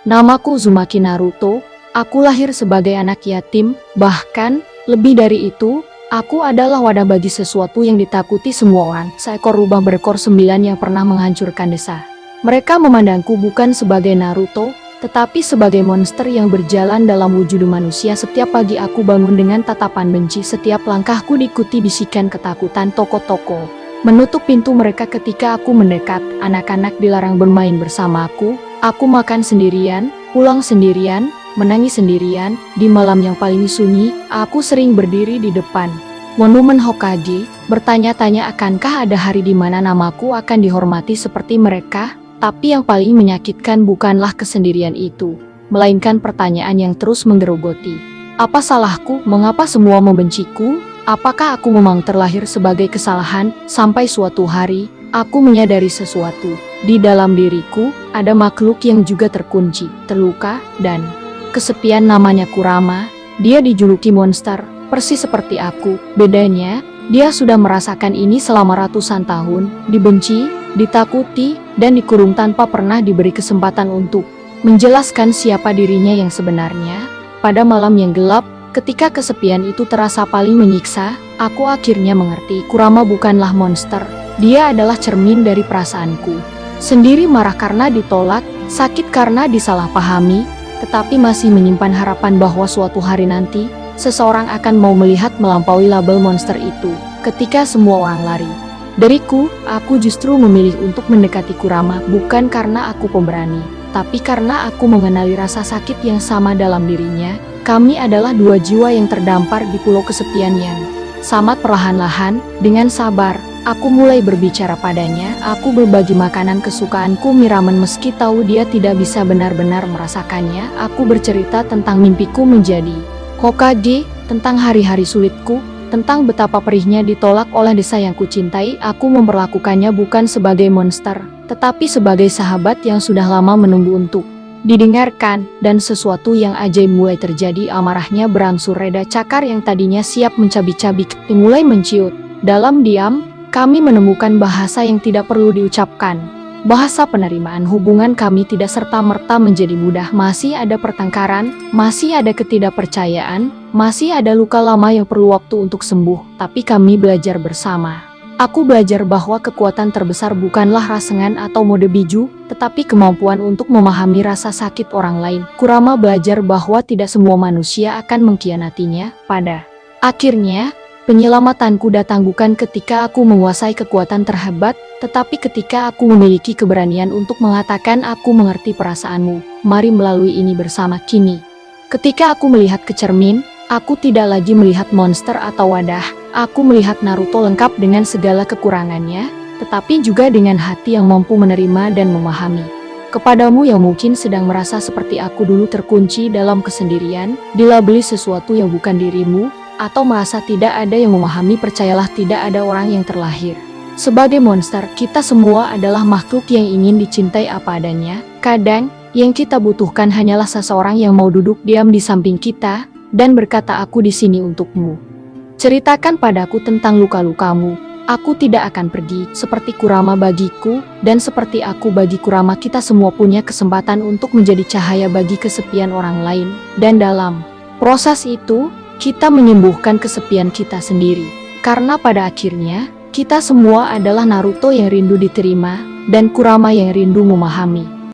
Namaku Uzumaki Naruto, aku lahir sebagai anak yatim, bahkan, lebih dari itu, aku adalah wadah bagi sesuatu yang ditakuti semua orang, seekor rubah berekor 9 yang pernah menghancurkan desa. Mereka memandangku bukan sebagai Naruto, tetapi sebagai monster yang berjalan dalam wujud manusia. Setiap pagi aku bangun dengan tatapan benci, setiap langkahku diikuti bisikan ketakutan toko-toko. Menutup pintu mereka ketika aku mendekat, anak-anak dilarang bermain bersama aku makan sendirian, pulang sendirian, menangis sendirian. Di malam yang paling sunyi, aku sering berdiri di depan monumen Hokage, bertanya-tanya akankah ada hari di mana namaku akan dihormati seperti mereka. Tapi yang paling menyakitkan bukanlah kesendirian itu, melainkan pertanyaan yang terus menggerogoti. Apa salahku? Mengapa semua membenciku? Apakah aku memang terlahir sebagai kesalahan? Sampai suatu hari, aku menyadari sesuatu. Di dalam diriku, ada makhluk yang juga terkunci, terluka, dan kesepian. Namanya Kurama. Dia dijuluki monster, persis seperti aku. Bedanya, dia sudah merasakan ini selama ratusan tahun, dibenci, ditakuti, dan dikurung tanpa pernah diberi kesempatan untuk menjelaskan siapa dirinya yang sebenarnya. Pada malam yang gelap, ketika kesepian itu terasa paling menyiksa, aku akhirnya mengerti Kurama bukanlah monster. Dia adalah cermin dari perasaanku. Sendiri marah karena ditolak, sakit karena disalahpahami, tetapi masih menyimpan harapan bahwa suatu hari nanti, seseorang akan mau melihat melampaui label monster itu. Ketika semua orang lari dariku, aku justru memilih untuk mendekati Kurama, bukan karena aku pemberani, tapi karena aku mengenali rasa sakit yang sama dalam dirinya. Kami adalah dua jiwa yang terdampar di pulau kesepian yang sama. Perlahan-lahan, dengan sabar, aku mulai berbicara padanya. Aku berbagi makanan kesukaanku, mie ramen, meski tahu dia tidak bisa benar-benar merasakannya. Aku bercerita tentang mimpiku menjadi Hokage, tentang hari-hari sulitku, tentang betapa perihnya ditolak oleh desa yang kucintai. Aku memperlakukannya bukan sebagai monster, tetapi sebagai sahabat yang sudah lama menunggu untuk didengarkan. Dan sesuatu yang ajaib mulai terjadi. Amarahnya berangsur reda. Cakar yang tadinya siap mencabik-cabik mulai menciut. Dalam diam, kami menemukan bahasa yang tidak perlu diucapkan. Bahasa penerimaan. Hubungan kami tidak serta-merta menjadi mudah. Masih ada pertengkaran, masih ada ketidakpercayaan, masih ada luka lama yang perlu waktu untuk sembuh. Tapi kami belajar bersama. Aku belajar bahwa kekuatan terbesar bukanlah rasengan atau mode biju, tetapi kemampuan untuk memahami rasa sakit orang lain. Kurama belajar bahwa tidak semua manusia akan mengkhianatinya. Pada akhirnya, penyelamatanku datang bukan ketika aku menguasai kekuatan terhebat, tetapi ketika aku memiliki keberanian untuk mengatakan aku mengerti perasaanmu. Mari melalui ini bersama. Kini, ketika aku melihat ke cermin, aku tidak lagi melihat monster atau wadah. Aku melihat Naruto lengkap dengan segala kekurangannya, tetapi juga dengan hati yang mampu menerima dan memahami. Kepadamu yang mungkin sedang merasa seperti aku dulu, terkunci dalam kesendirian, dilabeli sesuatu yang bukan dirimu, atau merasa tidak ada yang memahami, percayalah, tidak ada orang yang terlahir sebagai monster. Kita semua adalah makhluk yang ingin dicintai apa adanya. Kadang, yang kita butuhkan hanyalah seseorang yang mau duduk diam di samping kita, dan berkata, aku di sini untukmu. Ceritakan padaku tentang luka-lukamu. Aku tidak akan pergi. Seperti Kurama bagiku, dan seperti aku bagi Kurama, kita semua punya kesempatan untuk menjadi cahaya bagi kesepian orang lain. Dan dalam proses itu, kita menyembuhkan kesepian kita sendiri. Karena pada akhirnya, kita semua adalah Naruto yang rindu diterima, dan Kurama yang rindu memahami.